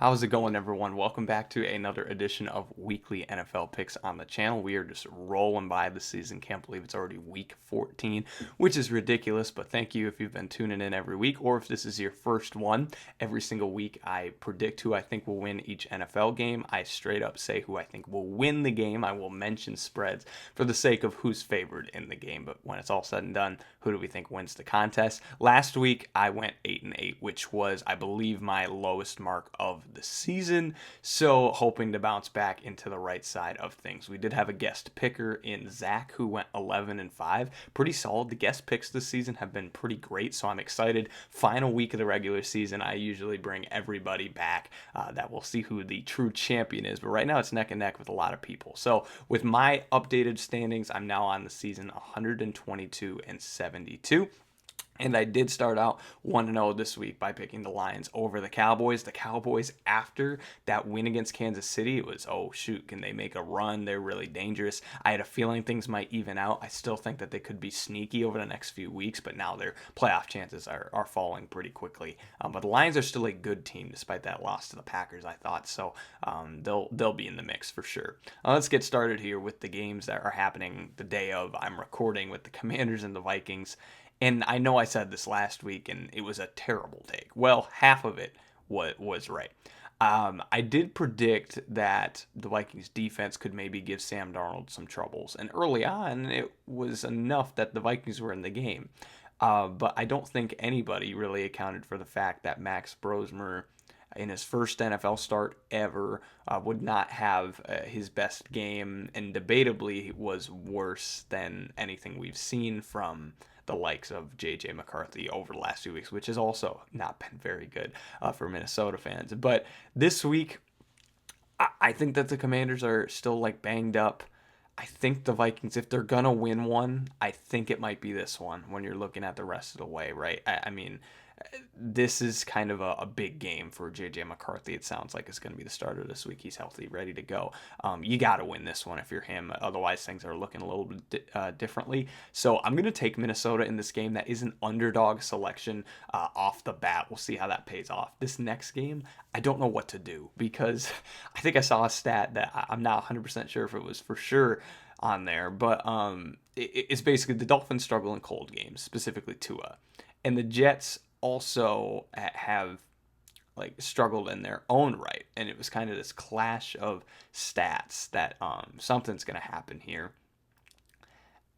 How's it going, everyone? Welcome back to another edition of Weekly NFL Picks on the channel. We are just rolling by the season. Can't believe it's already week 14, which is ridiculous, but thank you if you've been tuning in every week, or if this is your first one. Every single week, I predict who I think will win each NFL game. I straight up say who I think will win the game. I will mention spreads for the sake of who's favored in the game, but when it's all said and done, who do we think wins the contest? Last week, I went 8-8, which was, I believe, my lowest mark of the season, so hoping to bounce back into the right side of things. We did have a guest picker in Zach who went 11-5. Pretty solid. The guest picks this season have been pretty great, so I'm excited. Final week of the regular season, I usually bring everybody back that we'll see who the true champion is, but right now it's neck and neck with a lot of people. So with my updated standings, I'm now on the season 122-72. And I did start out 1-0 this week by picking the Lions over the Cowboys. The Cowboys, after that win against Kansas City, it was, oh, shoot, can they make a run? They're really dangerous. I had a feeling things might even out. I still think that they could be sneaky over the next few weeks, but now their playoff chances are falling pretty quickly. But the Lions are still a good team, despite that loss to the Packers, I thought. So they'll be in the mix for sure. Let's get started here with the games that are happening the day of I'm recording with the Commanders and the Vikings. And I know I said this last week, and it was a terrible take. Well, half of it was right. I did predict that the Vikings defense could maybe give Sam Darnold some troubles. And early on, it was enough that the Vikings were in the game. But I don't think anybody really accounted for the fact that Max Brosmer, in his first NFL start ever, would not have his best game, and debatably was worse than anything we've seen from the likes of J.J. McCarthy over the last few weeks, which has also not been very good for Minnesota fans. But this week, I think that the Commanders are still like banged up. I think the Vikings, if they're gonna win one, I think it might be this one when you're looking at the rest of the way, right? I mean, this is kind of a big game for J.J. McCarthy. It sounds like it's going to be the starter this week. He's healthy, ready to go. You got to win this one if you're him. Otherwise, things are looking a little bit differently. So I'm going to take Minnesota in this game. That is an underdog selection off the bat. We'll see how that pays off. This next game, I don't know what to do because I think I saw a stat that I'm not 100% sure if it was for sure on there, but it's basically the Dolphins struggle in cold games, specifically Tua. And the Jets also have like struggled in their own right, and it was kind of this clash of stats that something's going to happen here.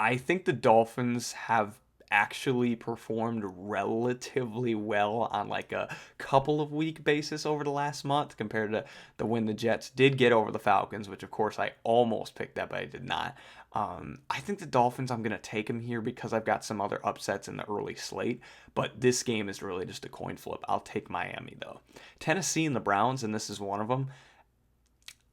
I think the Dolphins have actually performed relatively well on like a couple of week basis over the last month compared to the win the Jets did get over the Falcons, which of course I almost picked up, but I did not. I think the Dolphins, I'm going to take them here because I've got some other upsets in the early slate, but this game is really just a coin flip. I'll take Miami though. Tennessee and the Browns, and this is one of them.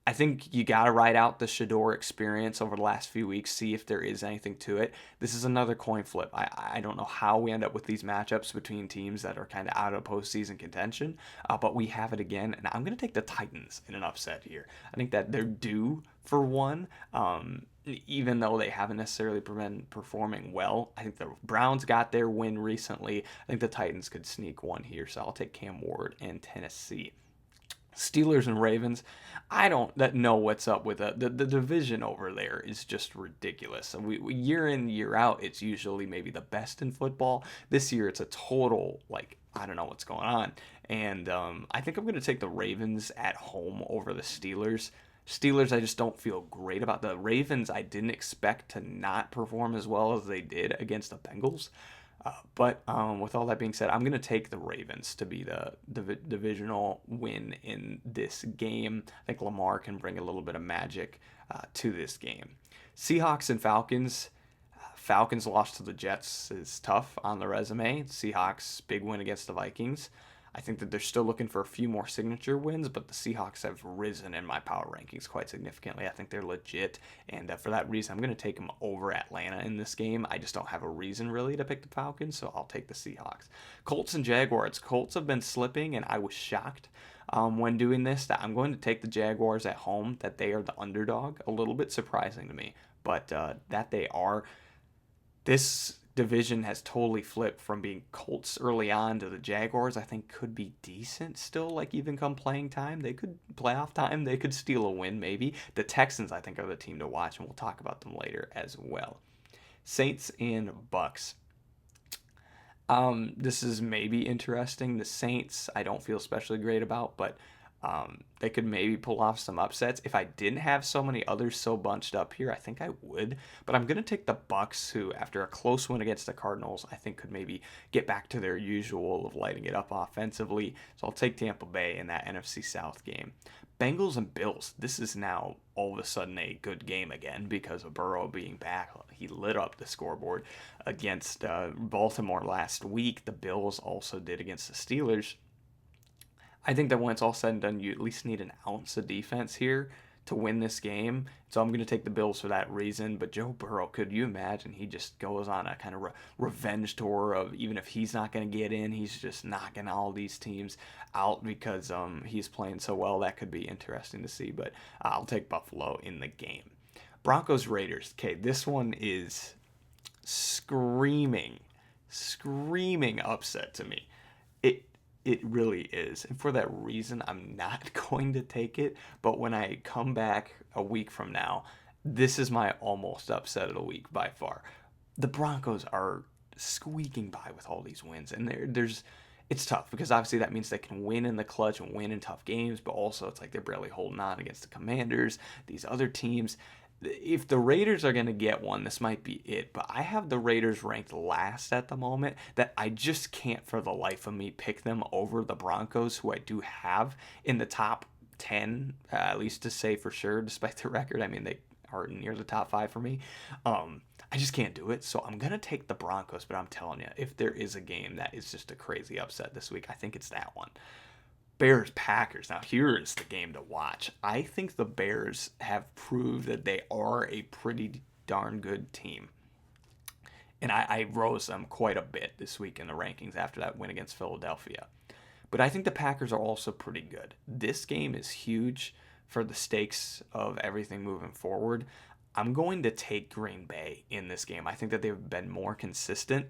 I think you got to ride out the Shador experience over the last few weeks, see if there is anything to it. This is another coin flip. I don't know how we end up with these matchups between teams that are kind of out of postseason contention, but we have it again, and I'm going to take the Titans in an upset here. I think that they're due for one, even though they haven't necessarily been performing well. I think the Browns got their win recently. I think the Titans could sneak one here, so I'll take Cam Ward and Tennessee. Steelers and Ravens, I don't know what's up with the division over there is just ridiculous. We year in, year out, it's usually maybe the best in football. This year, it's a total, like, I don't know what's going on. And I think I'm going to take the Ravens at home over the Steelers. Steelers, I just don't feel great about. The Ravens, I didn't expect to not perform as well as they did against the Bengals. But with all that being said, I'm going to take the Ravens to be the divisional win in this game. I think Lamar can bring a little bit of magic to this game. Seahawks and Falcons. Falcons lost to the Jets is tough on the resume. Seahawks, big win against the Vikings. I think that they're still looking for a few more signature wins, but the Seahawks have risen in my power rankings quite significantly. I think they're legit, and for that reason, I'm going to take them over Atlanta in this game. I just don't have a reason really to pick the Falcons, so I'll take the Seahawks. Colts and Jaguars. Colts have been slipping, and I was shocked when doing this that I'm going to take the Jaguars at home, that they are the underdog. A little bit surprising to me, but that they are. This division has totally flipped from being Colts early on to the Jaguars. I think could be decent still, like even come playing time. They could, playoff time, they could steal a win maybe. The Texans, I think, are the team to watch, and we'll talk about them later as well. Saints and Bucks. This is maybe interesting. The Saints, I don't feel especially great about, but they could maybe pull off some upsets. If I didn't have so many others so bunched up here, I think I would. But I'm gonna take the Bucks, who, after a close win against the Cardinals, I think could maybe get back to their usual of lighting it up offensively. So I'll take Tampa Bay in that NFC South game. Bengals and Bills. This is now all of a sudden a good game again because of Burrow being back. He lit up the scoreboard against Baltimore last week. The Bills also did against the Steelers. I think that when it's all said and done, you at least need an ounce of defense here to win this game. So I'm going to take the Bills for that reason. But Joe Burrow, could you imagine he just goes on a kind of revenge tour of, even if he's not going to get in, he's just knocking all these teams out because he's playing so well. That could be interesting to see. But I'll take Buffalo in the game. Broncos Raiders. Okay, this one is screaming upset to me. It really is. And for that reason, I'm not going to take it. But when I come back a week from now, this is my almost upset of the week by far. The Broncos are squeaking by with all these wins. And it's tough because obviously that means they can win in the clutch and win in tough games. But also it's like they're barely holding on against the Commanders, these other teams. If the Raiders are going to get one, this might be it. But I have the Raiders ranked last at the moment, that I just can't for the life of me pick them over the Broncos, who I do have in the top 10, at least to say for sure, despite the record. I mean, they are near the top 5 for me. I just can't do it. So I'm going to take the Broncos. But I'm telling you, if there is a game that is just a crazy upset this week, I think it's that one. Bears Packers. Now here is the game to watch. I think the Bears have proved that they are a pretty darn good team. And I rose them quite a bit this week in the rankings after that win against Philadelphia. But I think the Packers are also pretty good. This game is huge for the stakes of everything moving forward. I'm going to take Green Bay in this game. I think that they've been more consistent.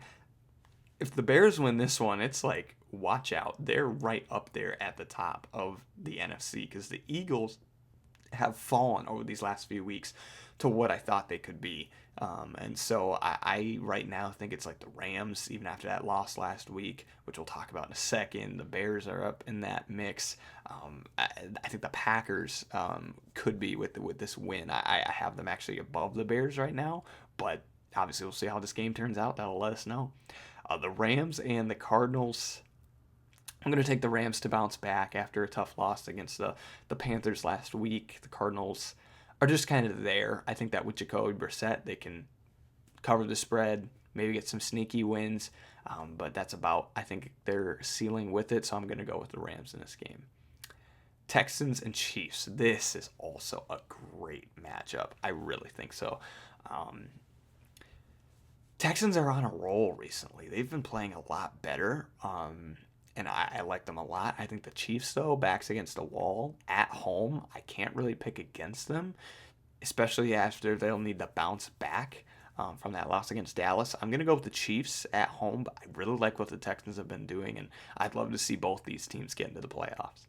If the Bears win this one, it's like, watch out. They're right up there at the top of the NFC because the Eagles have fallen over these last few weeks to what I thought they could be. And so I right now think it's like the Rams, even after that loss last week, which we'll talk about in a second. The Bears are up in that mix. I think the Packers could be with this win. I have them actually above the Bears right now, but obviously we'll see how this game turns out. That'll let us know. The Rams and the Cardinals. I'm going to take the Rams to bounce back after a tough loss against the Panthers last week. The Cardinals are just kind of there. I think that with Jacoby Brissett, they can cover the spread, maybe get some sneaky wins, but that's about, I think, their ceiling with it, so I'm going to go with the Rams in this game. Texans and Chiefs. This is also a great matchup. I really think so. Texans are on a roll recently. They've been playing a lot better, and I like them a lot. I think the Chiefs, though, backs against the wall at home, I can't really pick against them, especially after they'll need to bounce back from that loss against Dallas. I'm going to go with the Chiefs at home, but I really like what the Texans have been doing, and I'd love to see both these teams get into the playoffs.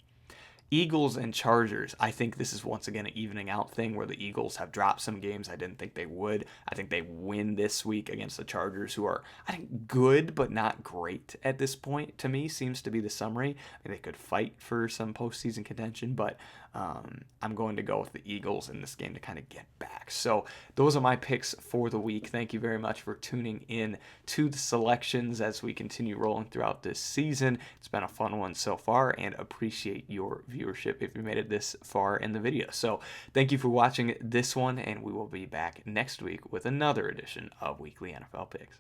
Eagles and Chargers. I think this is once again an evening out thing where the Eagles have dropped some games I didn't think they would. I think they win this week against the Chargers, who are, I think, good but not great at this point, to me, seems to be the summary. I mean, they could fight for some postseason contention, but I'm going to go with the Eagles in this game to kind of get back. So those are my picks for the week. Thank you very much for tuning in to the selections as we continue rolling throughout this season. It's been a fun one so far, and appreciate your viewership if you made it this far in the video. So thank you for watching this one, and we will be back next week with another edition of Weekly NFL Picks.